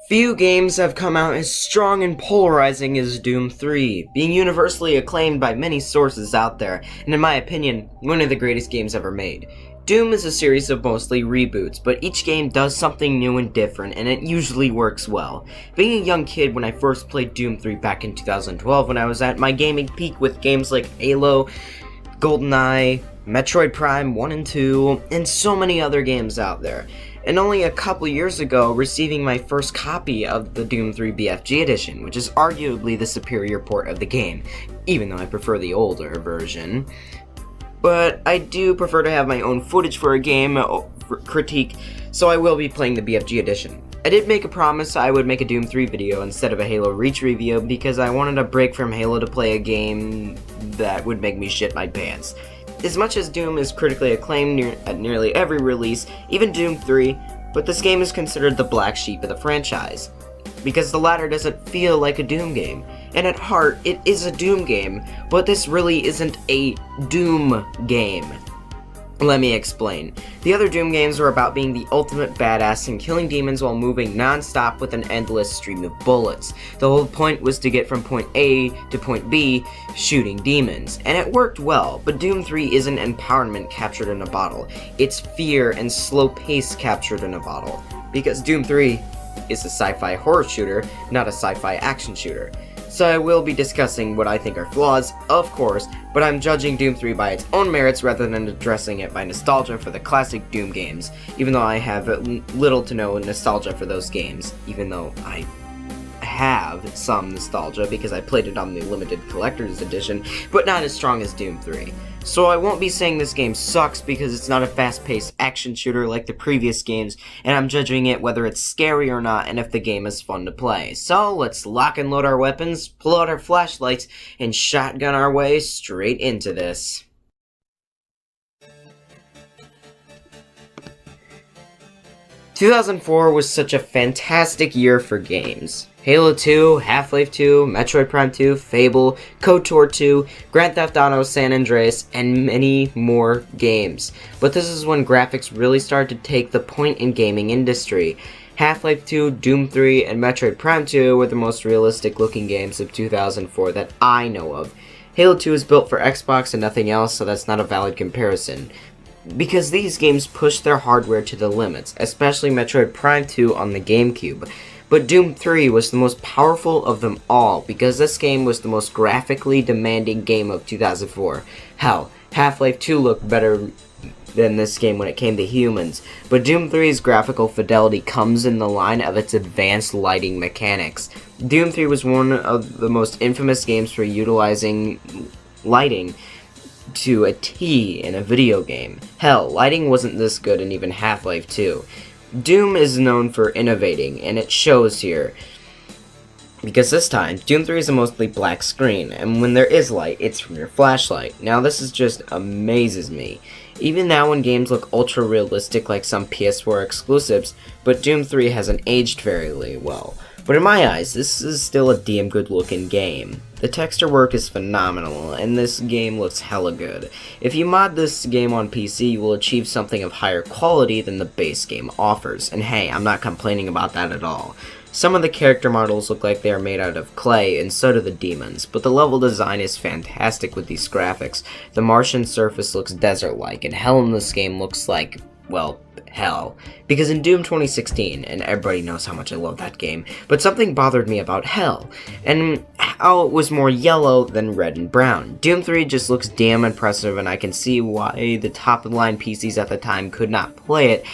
Few games have come out as strong and polarizing as Doom 3, being universally acclaimed by many sources out there, and in my opinion, one of the greatest games ever made. Doom is a series of mostly reboots, but each game does something new and different, and it usually works well. Being a young kid when I first played Doom 3 back in 2012 when I was at my gaming peak with games like Halo, GoldenEye, Metroid Prime 1 and 2, and so many other games out there. And only a couple years ago, receiving my first copy of the Doom 3 BFG edition, which is arguably the superior port of the game, even though I prefer the older version. But I do prefer to have my own footage for a game critique, so I will be playing the BFG edition. I did make a promise I would make a Doom 3 video instead of a Halo Reach review because I wanted a break from Halo to play a game that would make me shit my pants. As much as Doom is critically acclaimed at nearly every release, even Doom 3, but this game is considered the black sheep of the franchise, because the latter doesn't feel like a Doom game, and at heart, it is a Doom game, but this really isn't a Doom game. Let me explain. The other Doom games were about being the ultimate badass and killing demons while moving non-stop with an endless stream of bullets. The whole point was to get from point A to point B, shooting demons, and it worked well, but Doom 3 isn't empowerment captured in a bottle. It's fear and slow pace captured in a bottle, because Doom 3 is a sci-fi horror shooter, not a sci-fi action shooter. So I will be discussing what I think are flaws, of course, but I'm judging Doom 3 by its own merits rather than addressing it by nostalgia for the classic Doom games, even though I have little to no nostalgia for those games, even though I have some nostalgia because I played it on the limited collector's edition, but not as strong as Doom 3. So I won't be saying this game sucks because it's not a fast-paced action shooter like the previous games, and I'm judging it whether it's scary or not and if the game is fun to play. So let's lock and load our weapons, pull out our flashlights, and shotgun our way straight into this. "2004 was such a fantastic year for games. Halo 2, Half-Life 2, Metroid Prime 2, Fable, KOTOR 2, Grand Theft Auto San Andreas, and many more games. But this is when graphics really started to take the point in gaming industry. Half-Life 2, Doom 3, and Metroid Prime 2 were the most realistic looking games of 2004 that I know of. Halo 2 is built for Xbox and nothing else, so that's not a valid comparison, because these games pushed their hardware to the limits, especially Metroid Prime 2 on the GameCube. But Doom 3 was the most powerful of them all, because this game was the most graphically demanding game of 2004. Hell, Half-Life 2 looked better than this game when it came to humans, but Doom 3's graphical fidelity comes in the line of its advanced lighting mechanics. Doom 3 was one of the most infamous games for utilizing lighting to a T in a video game. Hell, lighting wasn't this good in even Half-Life 2. Doom is known for innovating, and it shows here. Because this time, Doom 3 is a mostly black screen, and when there is light, it's from your flashlight. Now this is just amazes me. Even now when games look ultra realistic like some PS4 exclusives, but Doom 3 hasn't aged very well. But in my eyes, this is still a damn good looking game. The texture work is phenomenal, and this game looks hella good. If you mod this game on PC, you will achieve something of higher quality than the base game offers, and hey, I'm not complaining about that at all. Some of the character models look like they are made out of clay, and so do the demons, but the level design is fantastic with these graphics. The Martian surface looks desert-like, and hell in this game looks like, well, hell. Because in Doom 2016, and everybody knows how much I love that game, but something bothered me about hell, and how it was more yellow than red and brown. Doom 3 just looks damn impressive, and I can see why the top-of-the-line PCs at the time could not play it,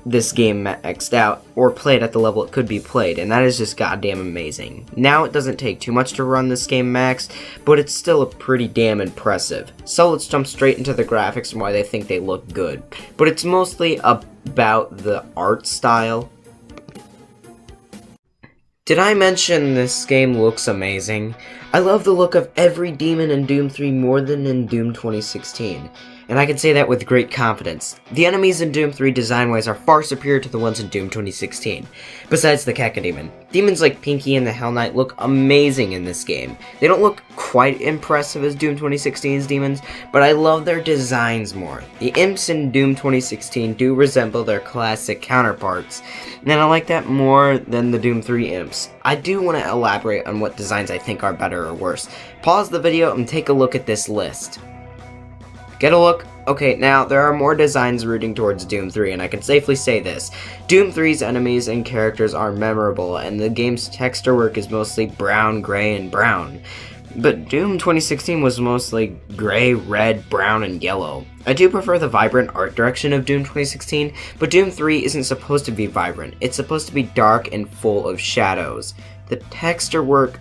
this game maxed out, or play it at the level it could be played, and that is just goddamn amazing. Now it doesn't take too much to run this game maxed, but it's still pretty damn impressive. So let's jump straight into the graphics and why they think they look good. But it's mostly about the art style. Did I mention this game looks amazing? I love the look of every demon in Doom 3 more than in Doom 2016. and I can say that with great confidence. The enemies in Doom 3 design-wise are far superior to the ones in Doom 2016, besides the Cacodemon. Demons like Pinky and the Hell Knight look amazing in this game. They don't look quite impressive as Doom 2016's demons, but I love their designs more. The imps in Doom 2016 do resemble their classic counterparts, and I like that more than the Doom 3 imps. I do want to elaborate on what designs I think are better or worse. Pause the video and take a look at this list. Get a look? Okay, now, there are more designs rooting towards Doom 3, and I can safely say this. Doom 3's enemies and characters are memorable, and the game's texture work is mostly brown, gray, and brown. But Doom 2016 was mostly gray, red, brown, and yellow. I do prefer the vibrant art direction of Doom 2016, but Doom 3 isn't supposed to be vibrant. It's supposed to be dark and full of shadows. The texture work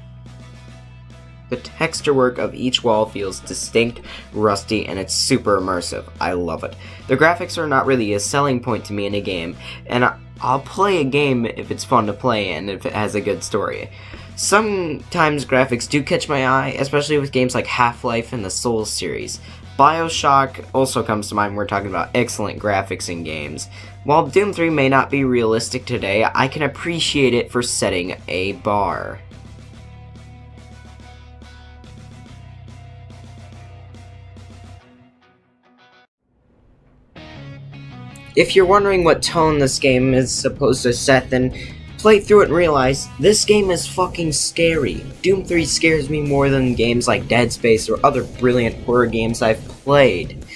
of each wall feels distinct, rusty, and it's super immersive. I love it. The graphics are not really a selling point to me in a game, and I'll play a game if it's fun to play and if it has a good story. Sometimes graphics do catch my eye, especially with games like Half-Life and the Souls series. BioShock also comes to mind when we're talking about excellent graphics in games. While Doom 3 may not be realistic today, I can appreciate it for setting a bar. If you're wondering what tone this game is supposed to set, then play through it and realize this game is fucking scary. Doom 3 scares me more than games like Dead Space or other brilliant horror games I've played.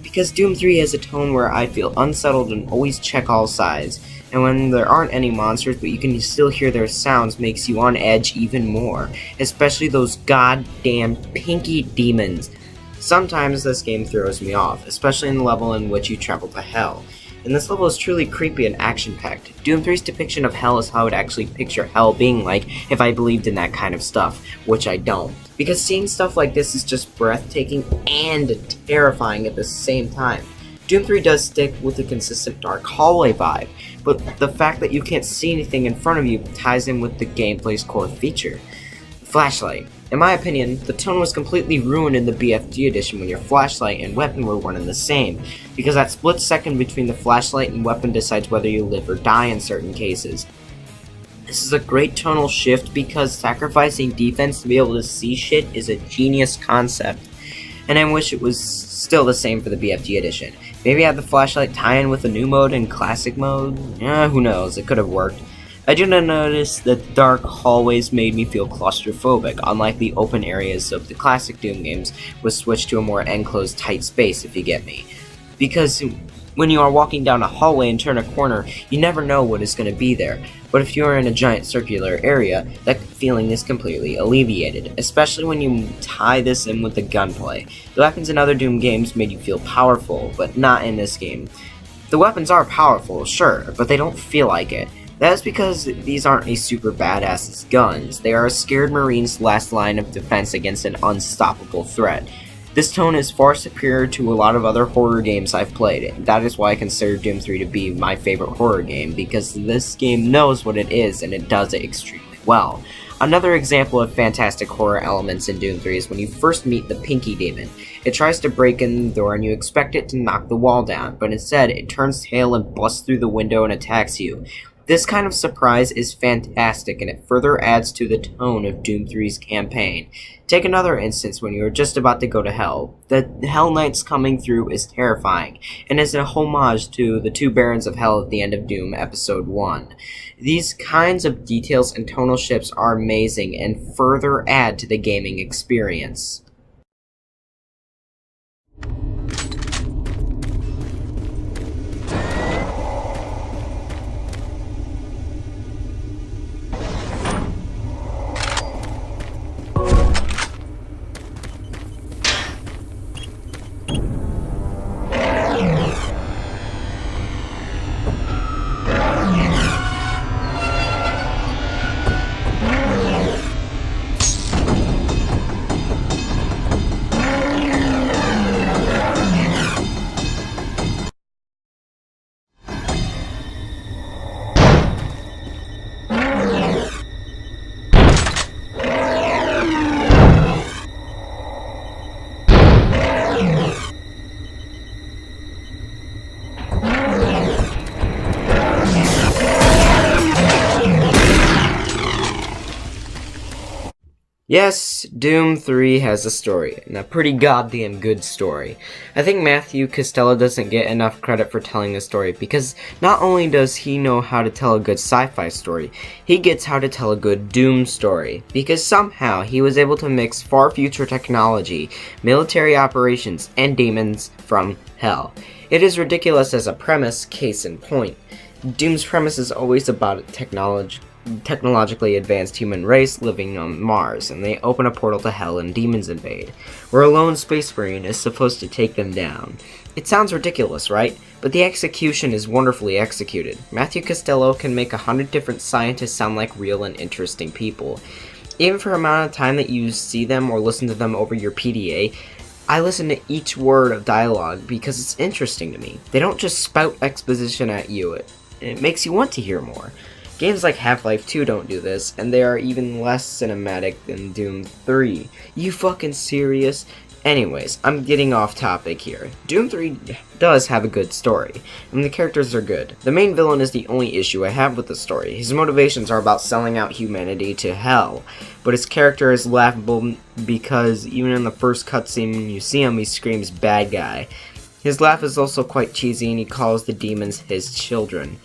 Because Doom 3 has a tone where I feel unsettled and always check all sides, and when there aren't any monsters but you can still hear their sounds makes you on edge even more, especially those goddamn pinky demons. Sometimes this game throws me off, especially in the level in which you travel to hell. And this level is truly creepy and action-packed. Doom 3's depiction of hell is how I would actually picture hell being like if I believed in that kind of stuff, which I don't. Because seeing stuff like this is just breathtaking and terrifying at the same time. Doom 3 does stick with a consistent dark hallway vibe, but the fact that you can't see anything in front of you ties in with the gameplay's core feature. Flashlight. In my opinion, the tone was completely ruined in the BFG edition when your flashlight and weapon were one and the same, because that split second between the flashlight and weapon decides whether you live or die in certain cases. This is a great tonal shift because sacrificing defense to be able to see shit is a genius concept, and I wish it was still the same for the BFG edition. Maybe have the flashlight tie in with the new mode and classic mode? Who knows, it could have worked. I did not notice that the dark hallways made me feel claustrophobic, unlike the open areas of the classic Doom games, which switched to a more enclosed tight space, if you get me. Because when you are walking down a hallway and turn a corner, you never know what is going to be there, but if you are in a giant circular area, that feeling is completely alleviated, especially when you tie this in with the gunplay. The weapons in other Doom games made you feel powerful, but not in this game. The weapons are powerful, sure, but they don't feel like it. That is because these aren't a super badass guns, they are a scared marine's last line of defense against an unstoppable threat. This tone is far superior to a lot of other horror games I've played. That is why I consider Doom 3 to be my favorite horror game, because this game knows what it is and it does it extremely well. Another example of fantastic horror elements in Doom 3 is when you first meet the Pinky Demon. It tries to break in the door and you expect it to knock the wall down, but instead it turns tail and busts through the window and attacks you. This kind of surprise is fantastic, and it further adds to the tone of Doom 3's campaign. Take another instance when you are just about to go to hell. The Hell Knights coming through is terrifying, and is a homage to the two Barons of Hell at the end of Doom Episode 1. These kinds of details and tonal shifts are amazing, and further add to the gaming experience. Yes, Doom 3 has a story, and a pretty goddamn good story. I think Matthew Costello doesn't get enough credit for telling the story, because not only does he know how to tell a good sci-fi story, he gets how to tell a good Doom story, because somehow he was able to mix far future technology, military operations, and demons from hell. It is ridiculous as a premise, case in point. Doom's premise is always about technologically advanced human race living on Mars, and they open a portal to hell and demons invade, where a lone space marine is supposed to take them down. It sounds ridiculous, right? But the execution is wonderfully executed. Matthew Costello can make 100 different scientists sound like real and interesting people. Even for the amount of time that you see them or listen to them over your PDA, I listen to each word of dialogue because it's interesting to me. They don't just spout exposition at you, it makes you want to hear more. Games like Half-Life 2 don't do this, and they are even less cinematic than Doom 3. You fucking serious? Anyways, I'm getting off topic here. Doom 3 does have a good story, and the characters are good. The main villain is the only issue I have with the story. His motivations are about selling out humanity to hell, but his character is laughable because even in the first cutscene when you see him, he screams bad guy. His laugh is also quite cheesy, and he calls the demons his children.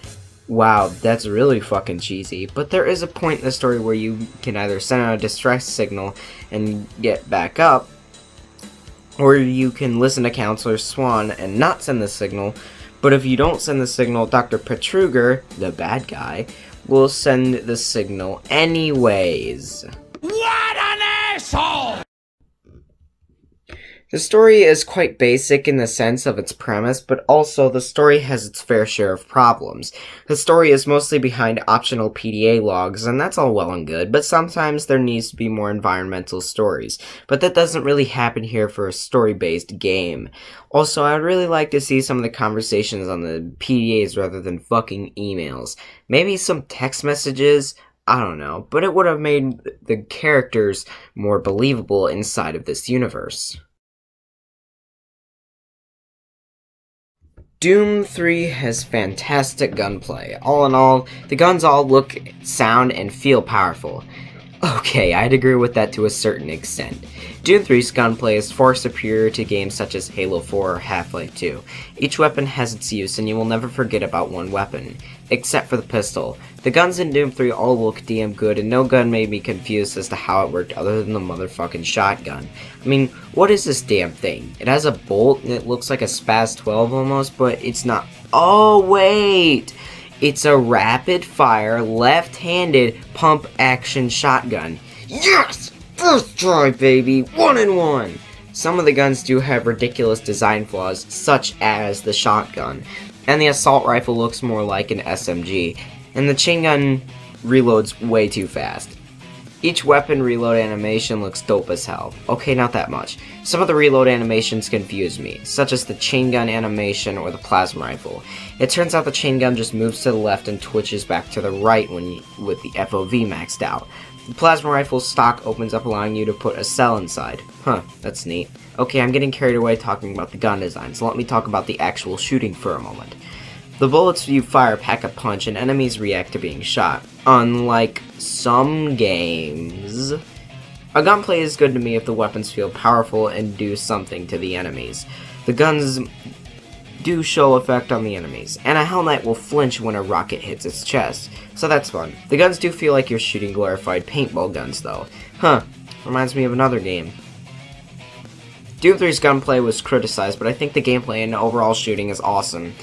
Wow, that's really fucking cheesy, but there is a point in the story where you can either send out a distress signal and get back up, or you can listen to Counselor Swan and not send the signal, but if you don't send the signal, Dr. Petruger, the bad guy, will send the signal anyways. What an asshole! The story is quite basic in the sense of its premise, but also the story has its fair share of problems. The story is mostly behind optional PDA logs, and that's all well and good, but sometimes there needs to be more environmental stories. But that doesn't really happen here for a story-based game. Also, I'd really like to see some of the conversations on the PDAs rather than fucking emails. Maybe some text messages? I don't know, but it would have made the characters more believable inside of this universe. Doom 3 has fantastic gunplay. All in all, the guns all look, sound, and feel powerful. Okay, I'd agree with that to a certain extent. Doom 3's gunplay is far superior to games such as Halo 4 or Half-Life 2. Each weapon has its use, and you will never forget about one weapon, except for the pistol. The guns in Doom 3 all look damn good, and no gun made me confused as to how it worked other than the motherfucking shotgun. I mean, what is this damn thing? It has a bolt, and it looks like a Spaz 12 almost, but it's not. Oh, wait! It's a rapid-fire, left-handed pump-action shotgun. Yes! First try, baby! 1-in-1! Some of the guns do have ridiculous design flaws, such as the shotgun, and the assault rifle looks more like an SMG, and the chain gun reloads way too fast. Each weapon reload animation looks dope as hell. Okay, not that much. Some of the reload animations confuse me, such as the chain gun animation or the plasma rifle. It turns out the chain gun just moves to the left and twitches back to the right with the FOV maxed out. The plasma rifle stock opens up, allowing you to put a cell inside. Huh, that's neat. Okay, I'm getting carried away talking about the gun design, so let me talk about the actual shooting for a moment. The bullets you fire pack a punch and enemies react to being shot, unlike some games. A gunplay is good to me if the weapons feel powerful and do something to the enemies. The guns do show effect on the enemies, and a Hell Knight will flinch when a rocket hits its chest, so that's fun. The guns do feel like you're shooting glorified paintball guns though. Huh, reminds me of another game. Doom 3's gunplay was criticized, but I think the gameplay and overall shooting is awesome.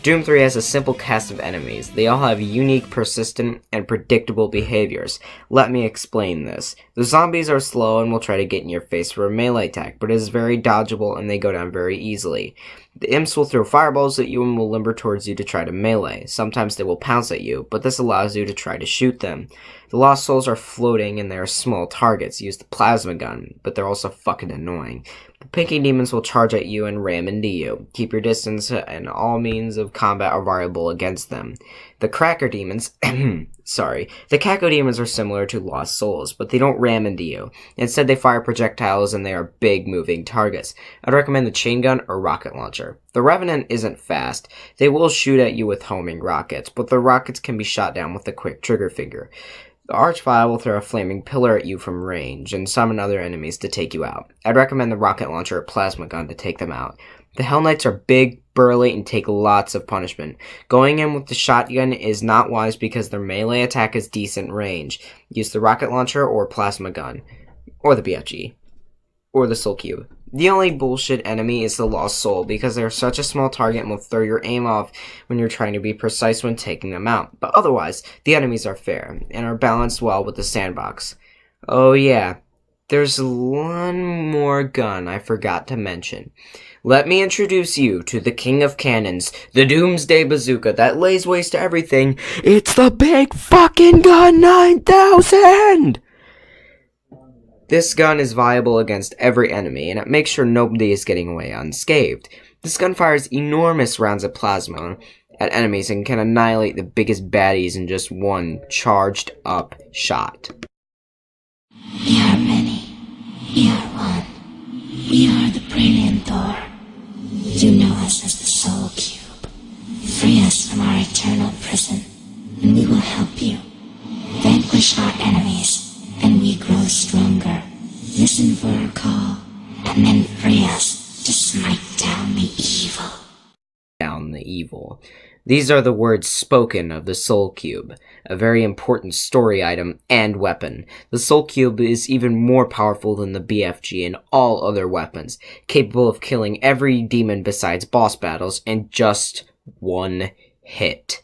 Doom 3 has a simple cast of enemies. They all have unique, persistent, and predictable behaviors. Let me explain this. The zombies are slow and will try to get in your face for a melee attack, but it is very dodgeable and they go down very easily. The imps will throw fireballs at you and will limber towards you to try to melee. Sometimes they will pounce at you, but this allows you to try to shoot them. The Lost Souls are floating and they are small targets. Use the plasma gun, but they're also fucking annoying. The Pinky Demons will charge at you and ram into you. Keep your distance, and all means of combat are variable against them. The Cracker Demons, the Caco Demons are similar to Lost Souls, but they don't ram into you. Instead, they fire projectiles and they are big moving targets. I'd recommend the chain gun or rocket launcher. The Revenant isn't fast. They will shoot at you with homing rockets, but the rockets can be shot down with a quick trigger finger. The Archvile will throw a flaming pillar at you from range and summon other enemies to take you out. I'd recommend the rocket launcher or plasma gun to take them out. The Hell Knights are big, burly, and take lots of punishment. Going in with the shotgun is not wise because their melee attack is decent range. Use the rocket launcher or plasma gun, or the BFG, or the Soul Cube. The only bullshit enemy is the Lost Soul because they're such a small target and will throw your aim off when you're trying to be precise when taking them out. But otherwise, the enemies are fair and are balanced well with the sandbox. Oh yeah, there's one more gun I forgot to mention. Let me introduce you to the king of cannons, the Doomsday Bazooka that lays waste to everything. It's the Big Fucking Gun 9000! This gun is viable against every enemy, and it makes sure nobody is getting away unscathed. This gun fires enormous rounds of plasma at enemies and can annihilate the biggest baddies in just one charged up shot. We are many. We are one. We are the Brilliant Thor. You know us as the Soul Cube. Free us from our eternal prison, and we will help you. Vanquish our enemies, and we grow stronger. Listen for our call, and then free us to smite down the evil. These are the words spoken of the Soul Cube, a very important story item and weapon. The Soul Cube is even more powerful than the BFG and all other weapons, capable of killing every demon besides boss battles in just one hit.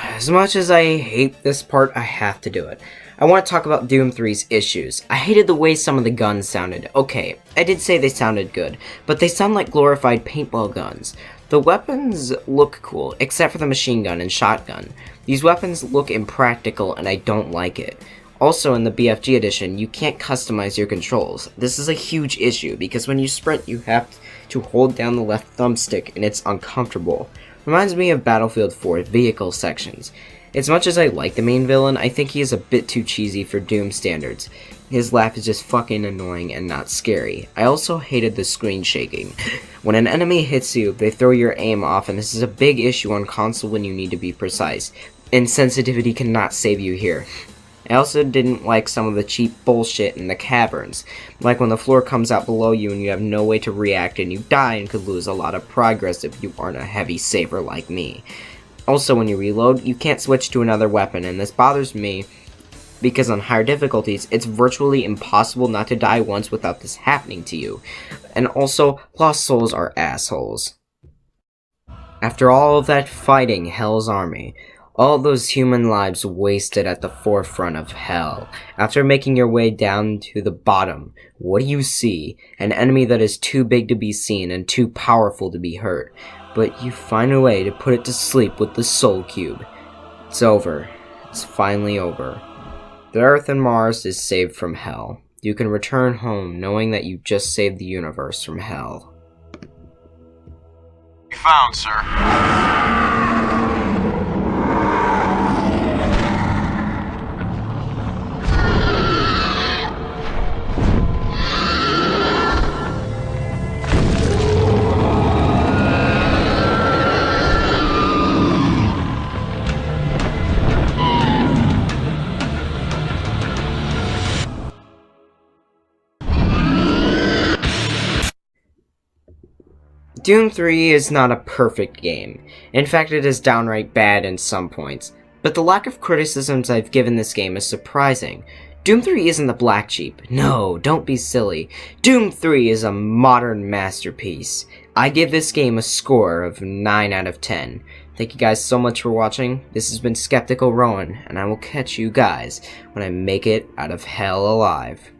As much as I hate this part, I have to do it. I want to talk about Doom 3's issues. I hated the way some of the guns sounded. Okay, I did say they sounded good, but they sound like glorified paintball guns. The weapons look cool, except for the machine gun and shotgun. These weapons look impractical and I don't like it. Also in the BFG edition, you can't customize your controls. This is a huge issue because when you sprint you have to hold down the left thumbstick and it's uncomfortable. Reminds me of Battlefield 4 vehicle sections. As much as I like the main villain, I think he is a bit too cheesy for Doom standards. His laugh is just fucking annoying and not scary. I also hated the screen shaking. When an enemy hits you, they throw your aim off, and this is a big issue on console when you need to be precise. Insensitivity cannot save you here. I also didn't like some of the cheap bullshit in the caverns, like when the floor comes out below you and you have no way to react and you die and could lose a lot of progress if you aren't a heavy saver like me. Also, when you reload, you can't switch to another weapon, and this bothers me because on higher difficulties, it's virtually impossible not to die once without this happening to you. And also, Lost Souls are assholes. After all of that fighting Hell's army, all those human lives wasted at the forefront of Hell, after making your way down to the bottom, what do you see? An enemy that is too big to be seen and too powerful to be hurt. But you find a way to put it to sleep with the Soul Cube. It's over. It's finally over. The Earth and Mars is saved from Hell. You can return home knowing that you just saved the universe from Hell. Found, sir. Doom 3 is not a perfect game. In fact, it is downright bad in some points. But the lack of criticisms I've given this game is surprising. Doom 3 isn't the black sheep. No, don't be silly. Doom 3 is a modern masterpiece. I give this game a score of 9 out of 10. Thank you guys so much for watching. This has been Skeptical Rowan, and I will catch you guys when I make it out of hell alive.